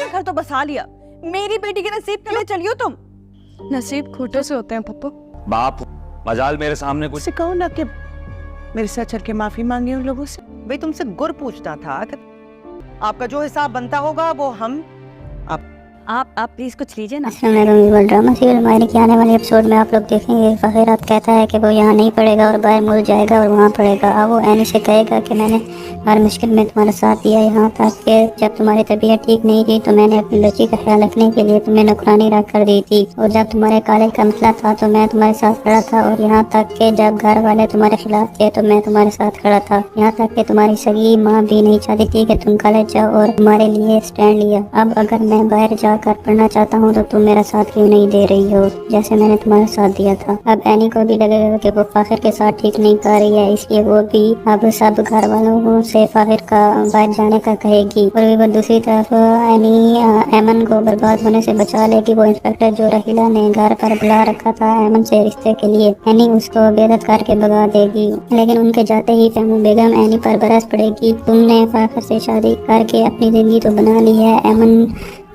घर तो बसा लिया, मेरी बेटी के नसीब के लिए चलियो तुम। नसीब खोटे से होते हैं पप्पू। बाप मजाल मेरे सामने कुछ से कहो ना कि मेरे साथ चल के माफी मांगे उन लोगों से। भाई तुमसे गुर पूछना था कि आपका जो हिसाब बनता होगा वो हम आप प्लीज कुछ लीजिए ना। ड्रामा सीरियल मायने के आने वाले एपिसोड में आप लोग देखेंगे फ़ाहिरात कहता है कि वो यहाँ नहीं पढ़ेगा और बाहर मुल्क जाएगा और वहाँ पढ़ेगा। अब वो एनी से कहेगा कि मैंने हर मुश्किल में तुम्हारा साथ दिया, यहाँ तक कि जब तुम्हारी तबीयत ठीक नहीं थी तो मैंने अपनी बच्ची का ख्याल रखने के लिए तुम्हें नौकरानी रख कर दी थी, और जब तुम्हारे कॉलेज का मसला था तो मैं तुम्हारे साथ खड़ा था, और यहाँ तक कि जब घर वाले तुम्हारे खिलाफ थे तो मैं तुम्हारे साथ खड़ा था, यहाँ तक कि तुम्हारी सगी माँ भी नहीं चाहती थी कि तुम कॉलेज जाओ और तुम्हारे लिए स्टैंड लिया। अब अगर मैं बाहर जाकर पढ़ना चाहता हूँ तो तुम मेरा साथ क्यों नहीं दे रही हो जैसे मैंने तुम्हारा साथ दिया था। अब एनी को भी लगेगा कि वो फाखिर के साथ ठीक नहीं कर रही है, इसलिए वो भी अब सब घर वालों से फाखिर का बाहर जाने का कहेगी, और वो दूसरी तरफ एनी एमन को बर्बाद होने से बचा लेगी। वो इंस्पेक्टर जो रहीला ने घर पर बुला रखा था एमन से रिश्ते के लिए, एनी उसको बेइज्जत करके भगा देगी, लेकिन उनके जाते ही फहमू बेगम एनी पर बरस पड़ेगी। तुमने फाखिर से शादी करके अपनी जिंदगी तो बना ली है, एमन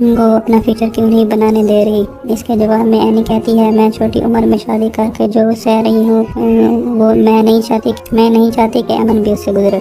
को अपना फ्यूचर क्यों नहीं बनाने दे रही। इसके जवाब में एनी कहती है मैं छोटी उम्र में शादी करके जो सह रही हूँ वो मैं नहीं चाहती कि एमन भी उससे गुजरे।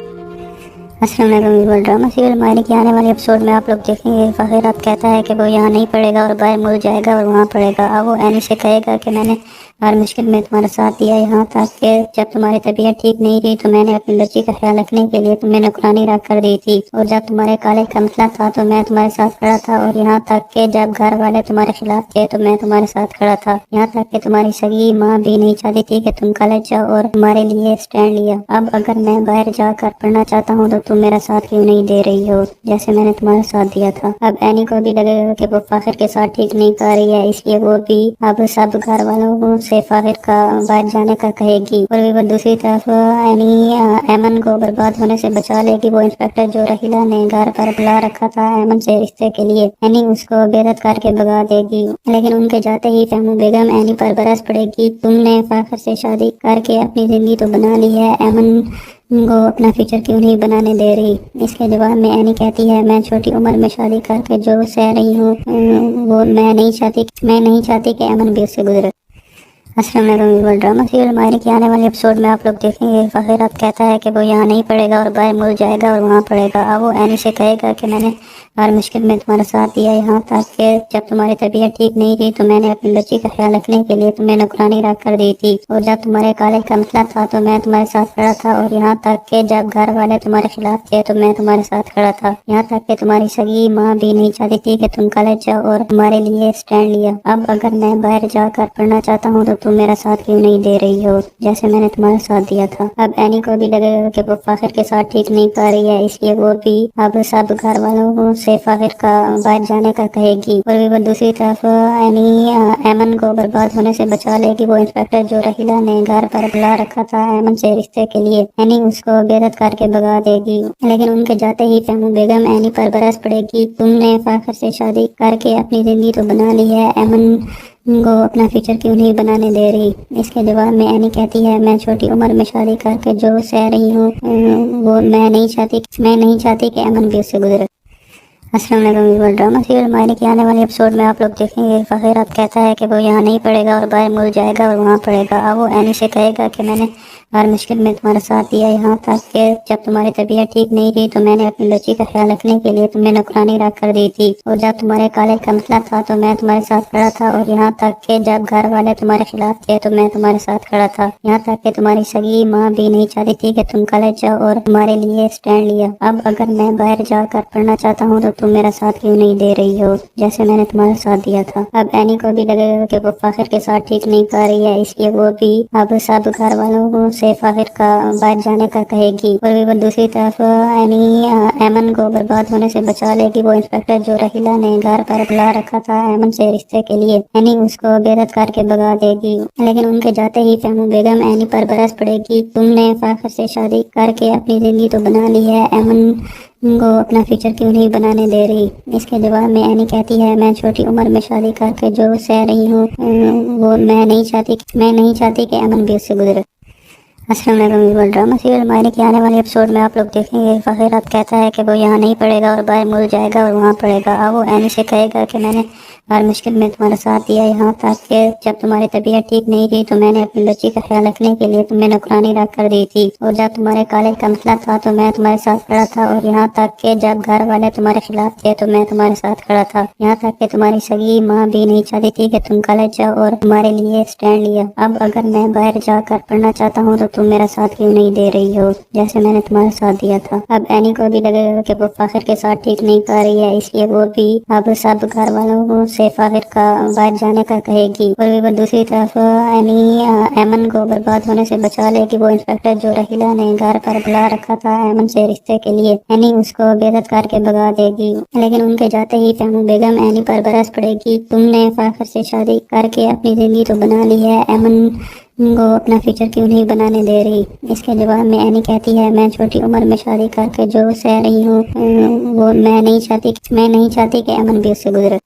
अस्सलाम ड्रामा सीरियल मायने के आने वाले एपिसोड में आप लोग देखेंगे फ़ाहिरात कहता है कि वो यहाँ नहीं पढ़ेगा और बाहर मुल्क जाएगा और वहाँ पढ़ेगा। अब वो एनी से कहेगा कि मैंने हर मुश्किल में तुम्हारा साथ दिया, यहाँ तक कि जब तुम्हारी तबीयत ठीक नहीं थी तो मैंने अपनी बच्ची का ख्याल रखने के लिए तुम्हें नौकरानी रख कर दी थी, और जब तुम्हारे कॉलेज का मसला था तो मैं तुम्हारे साथ खड़ा था, और यहाँ तक कि जब घर वाले तुम्हारे खिलाफ थे तो मैं तुम्हारे साथ खड़ा था, यहाँ तक कि तुम्हारी सगी माँ भी नहीं चाहती थी कि तुम कॉलेज जाओ और तुम्हारे लिए स्टैंड लिया। अब अगर मैं बाहर जाकर पढ़ना चाहता हूँ तो तुम मेरा साथ क्यों नहीं दे रही हो जैसे मैंने तुम्हारा साथ दिया था। अब एनी को भी लगेगा कि वो फाखिर के साथ ठीक नहीं कर रही है, इसलिए वो भी अब सब घर वालों से फाखिर का बाहर जाने का कहेगी, और वो दूसरी तरफ एनी एमन को बर्बाद होने से बचा लेगी। वो इंस्पेक्टर जो रहीला ने घर पर बुला रखा था एमन से रिश्ते के लिए, एनी उसको बेइज्जत करके भगा देगी, लेकिन उनके जाते ही फहमू बेगम एनी पर बरस पड़ेगी। तुमने फाखिर से शादी करके अपनी जिंदगी तो बना ली है, एमन को अपना फ्यूचर क्यों नहीं बनाने दे रही। इसके जवाब में एनी कहती है मैं छोटी उम्र में शादी करके जो सह रही हूँ वो मैं नहीं चाहती कि एमन भी उससे गुजरे। अस्सलाम ड्रामा सीरियल मायने के आने वाले एपिसोड में आप लोग देखेंगे फ़ाहिरात कहता है कि वो यहाँ नहीं पढ़ेगा और बाहर मुल्क जाएगा और वहाँ पढ़ेगा। अब वो एनी से कहेगा कि मैंने हर मुश्किल में तुम्हारा साथ दिया, यहाँ तक कि जब तुम्हारी तबीयत ठीक नहीं थी तो मैंने अपनी बच्ची का ख्याल रखने के लिए तुम्हें नौकरानी रख कर दी थी, और जब तुम्हारे कॉलेज का मसला था तो मैं तुम्हारे साथ खड़ा था, और यहाँ तक कि जब घर वाले तुम्हारे खिलाफ थे तो मैं तुम्हारे साथ खड़ा था, यहाँ तक कि तुम्हारी सगी माँ भी नहीं चाहती थी कि तुम कॉलेज जाओ और तुम्हारे लिए स्टैंड लिया। अब अगर मैं बाहर जाकर पढ़ना चाहता हूँ तो तुम मेरा साथ क्यों नहीं दे रही हो जैसे मैंने तुम्हारा साथ दिया था। अब एनी को भी लगेगा कि वो फाखिर के साथ ठीक नहीं कर रही है, इसलिए वो भी अब सब घर वालों से फाखिर का बाहर जाने का कहेगी, और वो दूसरी तरफ एनी एमन को बर्बाद होने से बचा लेगी। वो इंस्पेक्टर जो रहीला ने घर पर बुला रखा था एमन से रिश्ते के लिए, एनी उसको बेइज्जत करके भगा देगी, लेकिन उनके जाते ही फहमू बेगम एनी पर बरस पड़ेगी। तुमने फाखिर से शादी करके अपनी जिंदगी तो बना ली है, एमन को अपना फ्यूचर क्यों नहीं बनाने दे रही। इसके जवाब में एनी कहती है मैं छोटी उम्र में शादी करके जो सह रही हूँ वो मैं नहीं चाहती कि एमन भी उससे गुजरे। अस्सलाम ड्रामा सीरियल मायने के आने वाले एपिसोड में आप लोग देखेंगे फ़ाहिरात कहता है कि वो यहाँ नहीं पढ़ेगा और बाहर मुल्क जाएगा और वहाँ पढ़ेगा। अब वो एनी से कहेगा कि मैंने हर मुश्किल में तुम्हारा साथ दिया, यहाँ तक कि जब तुम्हारी तबीयत ठीक नहीं थी तो मैंने अपनी बच्ची का ख्याल रखने के लिए तुम्हें नौकरानी रख कर दी थी, और जब तुम्हारे कॉलेज का मसला था तो मैं तुम्हारे साथ खड़ा था, और यहाँ तक कि जब घर वाले तुम्हारे खिलाफ थे तो मैं तुम्हारे साथ खड़ा था, यहाँ तक कि तुम्हारी सगी माँ भी नहीं चाहती थी कि तुम कॉलेज जाओ और तुम्हारे लिए स्टैंड लिया। अब अगर मैं बाहर जाकर पढ़ना चाहता हूँ तो तुम मेरा साथ क्यों नहीं दे रही हो जैसे मैंने तुम्हारा साथ दिया था। अब एनी को भी लगेगा कि वो फाखिर के साथ ठीक नहीं कर रही है, इसलिए वो भी अब सब घर वालों से फाखिर का बाहर जाने का कहेगी, और वो दूसरी तरफ एनी एमन को बर्बाद होने से बचा लेगी। वो इंस्पेक्टर जो रहीला ने घर पर बुला रखा था एमन से रिश्ते के लिए, एनी उसको बेइज्जत करके भगा देगी, लेकिन उनके जाते ही फहमू बेगम एनी पर बरस पड़ेगी। तुमने फाखिर से शादी करके अपनी जिंदगी तो बना ली है, एमन को अपना फ्यूचर क्यों नहीं बनाने दे रही। इसके जवाब में एनी कहती है मैं छोटी उम्र में शादी करके जो सह रही हूँ वो मैं नहीं चाहती कि एमन भी उससे गुजरे। अस्सलाम वालेकुम। ड्रामा सीरियल मायने के आने वाले एपिसोड में आप लोग देखेंगे फ़ाहिरात कहता है कि वो यहाँ नहीं पढ़ेगा और बाहर मुल्क जाएगा और वहाँ पढ़ेगा। अब वो एनी से कहेगा कि मैंने हर मुश्किल में तुम्हारा साथ दिया, यहाँ तक कि जब तुम्हारी तबीयत ठीक नहीं थी तो मैंने अपनी बच्ची का ख्याल रखने के लिए तुम्हें नौकरानी रख कर दी थी, और जब तुम्हारे कॉलेज का मसला था तो मैं तुम्हारे साथ खड़ा था, और यहाँ तक कि जब घर वाले तुम्हारे खिलाफ थे तो मैं तुम्हारे साथ खड़ा था, यहाँ तक कि तुम्हारी सगी माँ भी नहीं चाहती थी कि तुम कॉलेज जाओ और तुम्हारे लिए स्टैंड लिया। अब अगर मैं बाहर जाकर पढ़ना चाहता हूँ तो तुम मेरा साथ क्यों नहीं दे रही हो जैसे मैंने तुम्हारा साथ दिया था। अब एनी को भी लगेगा कि वो फाखिर के साथ ठीक नहीं कर रही है, इसलिए वो भी अब सब घर वालों से फाखिर का बाहर जाने का कहेगी, और वो दूसरी तरफ एनी एमन को बर्बाद होने से बचा लेगी। वो इंस्पेक्टर जो रहीला ने घर पर बुला रखा था एमन से रिश्ते के लिए, एनी उसको बेइज्जत करके भगा देगी, लेकिन उनके जाते ही फहमू बेगम एनी पर बरस पड़ेगी। तुमने फाखिर से शादी करके अपनी जिंदगी तो बना ली है, एमन को अपना फ्यूचर क्यों नहीं बनाने दे रही। इसके जवाब में एनी कहती है मैं छोटी उम्र में शादी करके जो सह रही हूँ वो मैं नहीं चाहती कि एमन भी उससे गुजरे।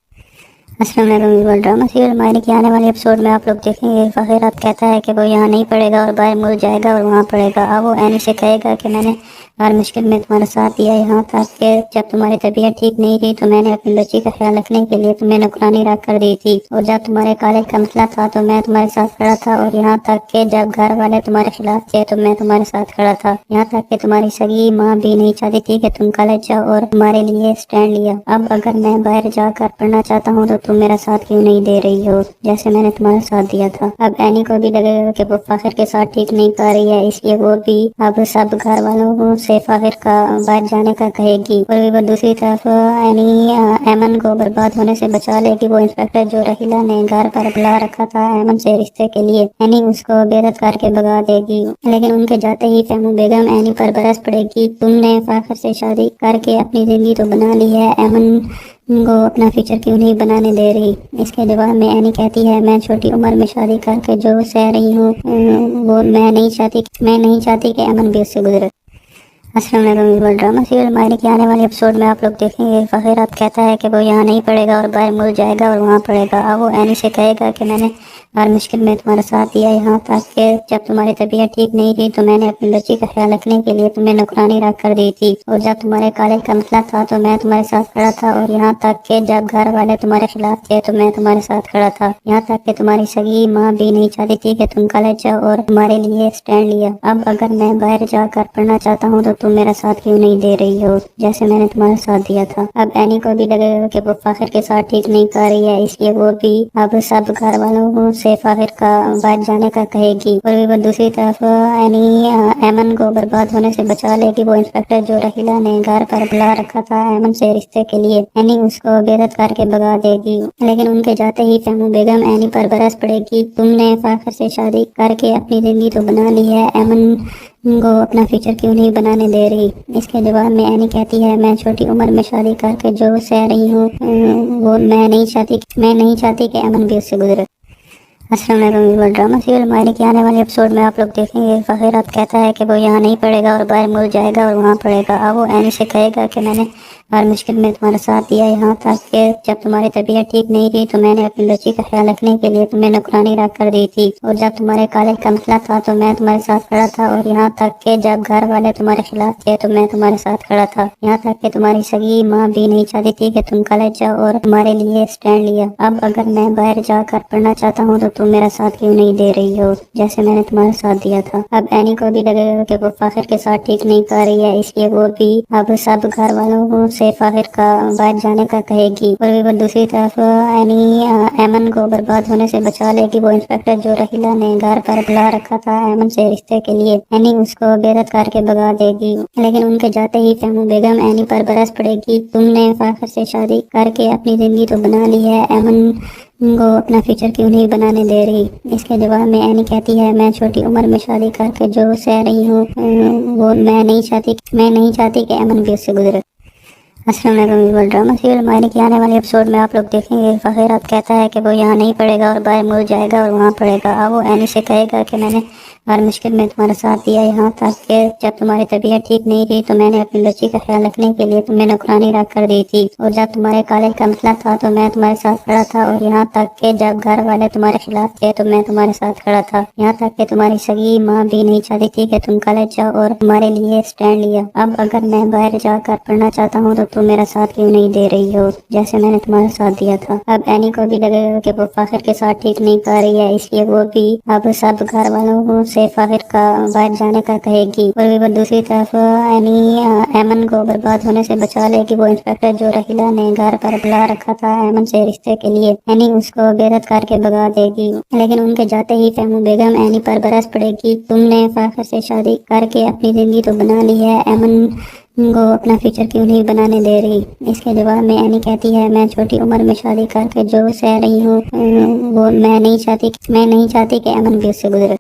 अस्सलाम वालेकुम। ड्रामा सीरियल मायने के आने वाले एपिसोड में आप लोग देखेंगे फ़ाहिरात कहता है कि वो यहाँ नहीं पढ़ेगा और बाहर मुल्क जाएगा और वहाँ पढ़ेगा। अब वो एनी से कहेगा कि मैंने हर मुश्किल में तुम्हारा साथ दिया, यहाँ तक कि जब तुम्हारी तबीयत ठीक नहीं थी तो मैंने अपनी बच्ची का ख्याल रखने के लिए तुम्हें नौकरानी रख कर दी थी, और जब तुम्हारे कॉलेज का मसला था तो मैं तुम्हारे साथ खड़ा था, और यहाँ तक कि जब घर वाले तुम्हारे खिलाफ थे तो मैं तुम्हारे साथ खड़ा था, यहाँ तक कि तुम्हारी सगी माँ भी नहीं चाहती थी कि तुम कॉलेज जाओ और तुम्हारे लिए स्टैंड लिया। अब अगर मैं बाहर जाकर पढ़ना चाहता हूँ तो तुम मेरा साथ क्यों नहीं दे रही हो जैसे मैंने तुम्हारा साथ दिया था। अब एनी को भी लगेगा कि वो फाखिर के साथ ठीक नहीं कर रही है, इसलिए वो भी अब सब घर वालों से फाखिर का बाहर जाने का कहेगी, और वो दूसरी तरफ एनी एमन को बर्बाद होने से बचा लेगी। वो इंस्पेक्टर जो रहीला ने घर पर बुला रखा था एमन से रिश्ते के लिए, एनी उसको बेइज्जत करके भगा देगी, लेकिन उनके जाते ही फहमू बेगम एनी पर बरस पड़ेगी। तुमने फाखिर से शादी करके अपनी जिंदगी तो बना ली है, एमन को अपना फ्यूचर क्यों नहीं बनाने दे रही। इसके जवाब में एनी कहती है मैं छोटी उम्र में शादी करके जो सह रही हूँ वो मैं नहीं चाहती कि एमन भी उससे गुजरे। अस्सलाम वालेकुम। ड्रामा सीरियल मायने के आने वाले एपिसोड में आप लोग देखेंगे फ़ाहिरात कहता है कि वो यहाँ नहीं पढ़ेगा और बाहर मुल्क जाएगा और वहाँ पढ़ेगा। अब वो एनी से कहेगा कि मैंने हर मुश्किल में तुम्हारा साथ दिया, यहाँ तक कि जब तुम्हारी तबीयत ठीक नहीं थी तो मैंने अपनी बच्ची का ख्याल रखने के लिए तुम्हें नौकरानी रख कर दी थी, और जब तुम्हारे कॉलेज का मसला था तो मैं तुम्हारे साथ खड़ा था, और यहाँ तक कि जब घर वाले तुम्हारे खिलाफ थे तो मैं तुम्हारे साथ खड़ा था, यहाँ तक कि तुम्हारी सगी माँ भी नहीं चाहती थी कि तुम कॉलेज जाओ और तुम्हारे लिए स्टैंड लिया। अब अगर मैं बाहर जाकर पढ़ना चाहता हूँ तो तुम मेरा साथ क्यों नहीं दे रही हो जैसे मैंने तुम्हारा साथ दिया था। अब एनी को भी लगेगा कि वो फाखिर के साथ ठीक नहीं कर रही है, इसलिए वो भी अब सब घर वालों से फाखिर का बाहर जाने का कहेगी, और वो दूसरी तरफ एनी एमन को बर्बाद होने से बचा लेगी। वो इंस्पेक्टर जो रहीला ने घर पर बुला रखा था एमन से रिश्ते के लिए, एनी उसको बेइज्जत करके भगा देगी, लेकिन उनके जाते ही फहमू बेगम एनी पर बरस पड़ेगी। तुमने फाखिर से शादी करके अपनी जिंदगी तो बना ली है, एमन को अपना फ्यूचर क्यों नहीं बनाने दे रही। इसके जवाब में एनी कहती है मैं छोटी उम्र में शादी करके जो सह रही हूँ वो मैं नहीं चाहती कि एमन भी उससे गुजरे। अस्सलाम वालेकुम। ड्रामा सीरियल मायने के आने वाले एपिसोड में आप लोग देखेंगे फ़ाहिरात कहता है कि वो यहाँ नहीं पढ़ेगा और बाहर मुल्क जाएगा और वहाँ पढ़ेगा। अब वो एनी से कहेगा कि मैंने हर मुश्किल में तुम्हारा साथ दिया, यहाँ तक कि जब तुम्हारी तबीयत ठीक नहीं थी तो मैंने अपनी बच्ची का ख्याल रखने के लिए तुम्हें नौकरानी रख कर दी थी, और जब तुम्हारे कॉलेज का मसला था तो मैं तुम्हारे साथ खड़ा था, और यहाँ तक कि जब घर वाले तुम्हारे खिलाफ थे तो मैं तुम्हारे साथ खड़ा था, यहाँ तक कि तुम्हारी सगी माँ भी नहीं चाहती थी कि तुम कॉलेज जाओ और तुम्हारे लिए स्टैंड लिया। अब अगर मैं बाहर जाकर पढ़ना चाहता हूँ तो तुम मेरा साथ क्यों नहीं दे रही हो जैसे मैंने तुम्हारा साथ दिया था। अब एनी को भी लगेगा कि वो फाखिर के साथ ठीक नहीं कर रही है, इसलिए वो भी अब सब घर वालों से फाखिर का बाहर जाने का कहेगी, और वो दूसरी तरफ एनी एमन को बर्बाद होने से बचा लेगी। वो इंस्पेक्टर जो रहीला ने घर पर बुला रखा था एमन से रिश्ते के लिए, एनी उसको बेइज्जत करके भगा देगी, लेकिन उनके जाते ही फहमू बेगम एनी पर बरस पड़ेगी। तुमने फाखिर से शादी करके अपनी जिंदगी तो बना ली है, एमन को अपना फ्यूचर क्यों नहीं बनाने दे रही। इसके जवाब में एनी कहती है मैं छोटी उम्र में शादी करके जो सह रही हूँ वो मैं नहीं चाहती कि एमन भी उससे गुजरे। अस्सलाम वालेकुम। ड्रामा सीरियल मायने के आने वाले एपिसोड में आप लोग देखेंगे फ़ाहिर अब कहता है कि वो यहाँ नहीं पढ़ेगा और बाहर मुल्क जाएगा और वहाँ पढ़ेगा। अब वो एनी से कहेगा कि मैंने हर मुश्किल में तुम्हारा साथ दिया, यहाँ तक कि जब तुम्हारी तबीयत ठीक नहीं थी तो मैंने अपनी बच्ची का ख्याल रखने के लिए तुम्हें नौकरानी रख कर दी थी, और जब तुम्हारे कॉलेज का मसला था तो मैं तुम्हारे साथ खड़ा था, और यहाँ तक कि जब घर वाले तुम्हारे खिलाफ थे तो मैं तुम्हारे साथ खड़ा था, यहाँ तक कि तुम्हारी सगी माँ भी नहीं चाहती थी कि तुम कॉलेज जाओ और तुम्हारे लिए स्टैंड लिया। अब अगर मैं बाहर जाकर पढ़ना चाहता हूँ तो तुम मेरा साथ क्यों नहीं दे रही हो जैसे मैंने तुम्हारा साथ दिया था। अब एनी को भी लगेगा कि वो फाहिर के साथ ठीक नहीं कर रही है, इसलिए वो भी अब सब घर वालों से फाहिर का बाहर जाने का कहेगी, और वो दूसरी तरफ एनी एमन को बर्बाद होने से बचा लेगी। वो इंस्पेक्टर जो रहीला ने घर पर बुला रखा था एमन से रिश्ते के लिए, एनी उसको बेदत करके भगा देगी, लेकिन उनके जाते ही फहमू बेगम एनी पर बरस पड़ेगी। तुमने फाहिर से शादी करके अपनी जिंदगी तो बना ली है, एमन को अपना फ्यूचर क्यों नहीं बनाने दे रही। इसके जवाब में एनी कहती है मैं छोटी उम्र में शादी करके जो सह रही हूँ वो मैं नहीं चाहती कि एमन भी उससे गुजरे।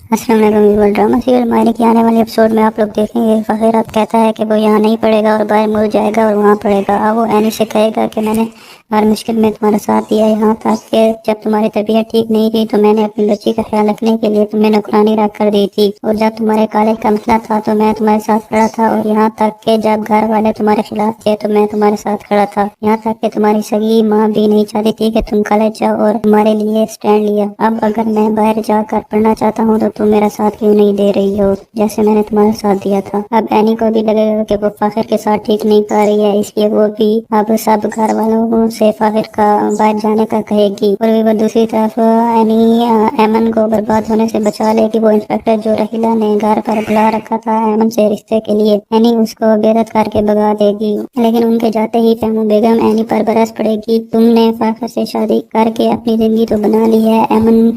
अस्सलाम वालेकुम। ड्रामा सीरियल मायने के आने वाले एपिसोड में आप लोग देखेंगे फ़ाहिर अब कहता है कि वो यहाँ नहीं पढ़ेगा और बाहर मुल्क जाएगा और वहाँ पढ़ेगा। अब वो एनी से कहेगा कि मैंने हर मुश्किल में तुम्हारा साथ दिया, यहाँ तक कि जब तुम्हारी तबीयत ठीक नहीं थी तो मैंने अपनी बच्ची का ख्याल रखने के लिए तुम्हें नौकरानी रख कर दी थी, और जब तुम्हारे कॉलेज का मसला था तो मैं तुम्हारे साथ खड़ा था, और यहाँ तक कि जब घर वाले तुम्हारे खिलाफ थे तो मैं तुम्हारे साथ खड़ा था, यहाँ तक कि तुम्हारी सगी माँ भी नहीं चाहती थी कि तुम कॉलेज जाओ और तुम्हारे लिए स्टैंड लिया। अब अगर मैं बाहर जाकर पढ़ना चाहता हूँ तो तुम मेरा साथ क्यों नहीं दे रही हो जैसे मैंने तुम्हारा साथ दिया था। अब एनी को भी लगेगा कि वो फाहिर के साथ ठीक नहीं कर रही है, इसलिए वो भी अब सब घर वालों से फाहिर का बाहर जाने का कहेगी, और वो दूसरी तरफ एनी एमन को बर्बाद होने से बचा लेगी। वो इंस्पेक्टर जो रहीला ने घर पर बुला रखा था एमन से रिश्ते के लिए, एनी उसको बेदत करके भगा देगी, लेकिन उनके जाते ही फहमू बेगम एनी पर बरस पड़ेगी। तुमने फाहिर से शादी करके अपनी जिंदगी तो बना ली है, एमन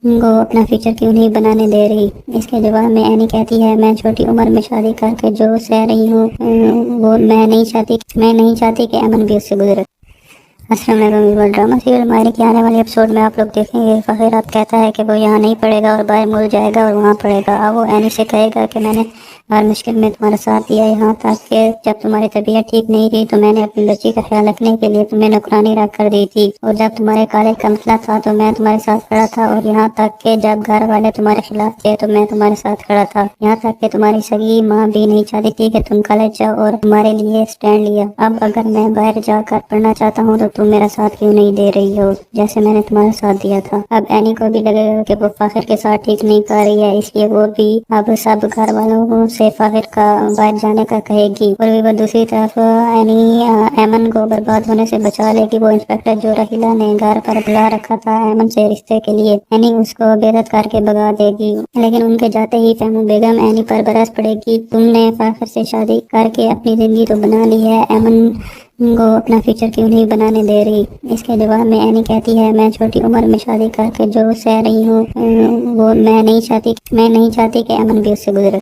को अपना फ्यूचर क्यों नहीं बनाने दे रही। इसके जवाब में एनी कहती है मैं छोटी उम्र में शादी करके जो सह रही हूँ वो मैं नहीं चाहती कि एमन भी उससे गुजरे। अस्सलाम वालेकुम। ड्रामा सीरियल मायने के आने वाले एपिसोड में आप लोग देखेंगे फ़ाहिर अब कहता है कि वो यहाँ नहीं पढ़ेगा और बाहर मुल्क जाएगा और वहाँ पढ़ेगा। अब वो एनी से कहेगा कि मैंने हर मुश्किल में तुम्हारा साथ दिया, यहाँ तक कि जब तुम्हारी तबीयत ठीक नहीं थी तो मैंने अपनी बच्ची का ख्याल रखने के लिए तुम्हें नौकरानी रख कर दी थी, और जब तुम्हारे कॉलेज का मसला था तो मैं तुम्हारे साथ खड़ा था, और यहाँ तक कि जब घर वाले तुम्हारे खिलाफ थे तो मैं तुम्हारे साथ खड़ा था, यहाँ तक कि तुम्हारी सगी माँ भी नहीं चाहती थी कि तुम कॉलेज जाओ और तुम्हारे लिए स्टैंड लिया। अब अगर मैं बाहर जाकर पढ़ना चाहता हूँ तो तुम मेरा साथ क्यों नहीं दे रही हो जैसे मैंने तुम्हारा साथ दिया था। अब एनी को भी लगेगा कि वो फाहिर के साथ ठीक नहीं कर रही है, इसलिए वो भी अब सब घर वालों से फाहिर का बाहर जाने का कहेगी, और वो दूसरी तरफ एनी एमन को बर्बाद होने से बचा लेगी। वो इंस्पेक्टर जो रहीला ने घर पर बुला रखा था एमन से रिश्ते के लिए, एनी उसको बेदत करके भगा देगी, लेकिन उनके जाते ही फहमू बेगम एनी पर बरस पड़ेगी। तुमने फाहिर से शादी करके अपनी जिंदगी तो बना ली है, एमन को अपना फ्यूचर क्यों नहीं बनाने दे रही। इसके जवाब में एनी कहती है मैं छोटी उम्र में शादी करके जो सह रही हूँ वो मैं नहीं चाहती कि एमन भी उससे गुजरे।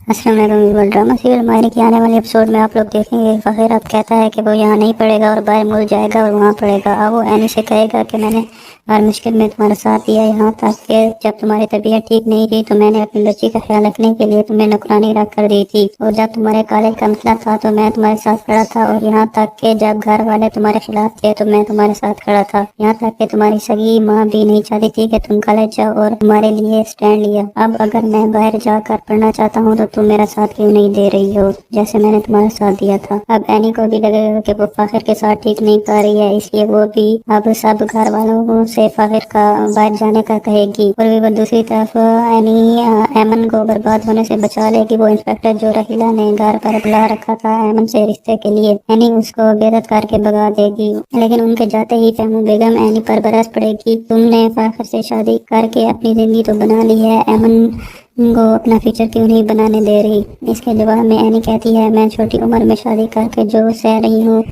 अस्सलाम वालेकुम। ड्रामा सीरियल मायने के आने वाले एपिसोड में आप लोग देखेंगे फ़ाहिर अब कहता है कि वो यहाँ नहीं पढ़ेगा और बाहर मुल्क जाएगा और वहाँ पढ़ेगा। अब वो एनी से कहेगा कि मैंने हर मुश्किल में तुम्हारा साथ दिया, यहाँ तक कि जब तुम्हारी तबीयत ठीक नहीं थी तो मैंने अपनी बच्ची का ख्याल रखने के लिए तुम्हें नौकरानी रख कर दी थी, और जब तुम्हारे कॉलेज का मसला था तो मैं तुम्हारे साथ खड़ा था, और यहाँ तक कि जब घर वाले तुम्हारे खिलाफ थे तो मैं तुम्हारे साथ खड़ा था, यहाँ तक कि तुम्हारी सगी माँ भी नहीं चाहती थी कि तुम कॉलेज जाओ और तुम्हारे लिए स्टैंड लिया। अब अगर मैं बाहर जाकर पढ़ना चाहता हूँ तो तुम मेरा साथ क्यों नहीं दे रही हो जैसे मैंने तुम्हारा साथ दिया था। अब एनी को भी लगेगा कि वो फाहिर के साथ ठीक नहीं कर रही है, इसलिए वो भी अब सब घर वालों से फाहिर का बाहर जाने का कहेगी, और वो दूसरी तरफ एनी एमन को बर्बाद होने से बचा लेगी। वो इंस्पेक्टर जो रहीला ने घर पर बुला रखा था एमन से रिश्ते के लिए, एनी उसको बेदत करके भगा देगी, लेकिन उनके जाते ही फहमू बेगम एनी पर बरस पड़ेगी। तुमने फाहिर से शादी करके अपनी जिंदगी तो बना ली है, एमन को अपना फ्यूचर क्यों नहीं बनाने दे रही। इसके जवाब में एनी कहती है मैं छोटी उम्र में शादी करके जो सह रही हूँ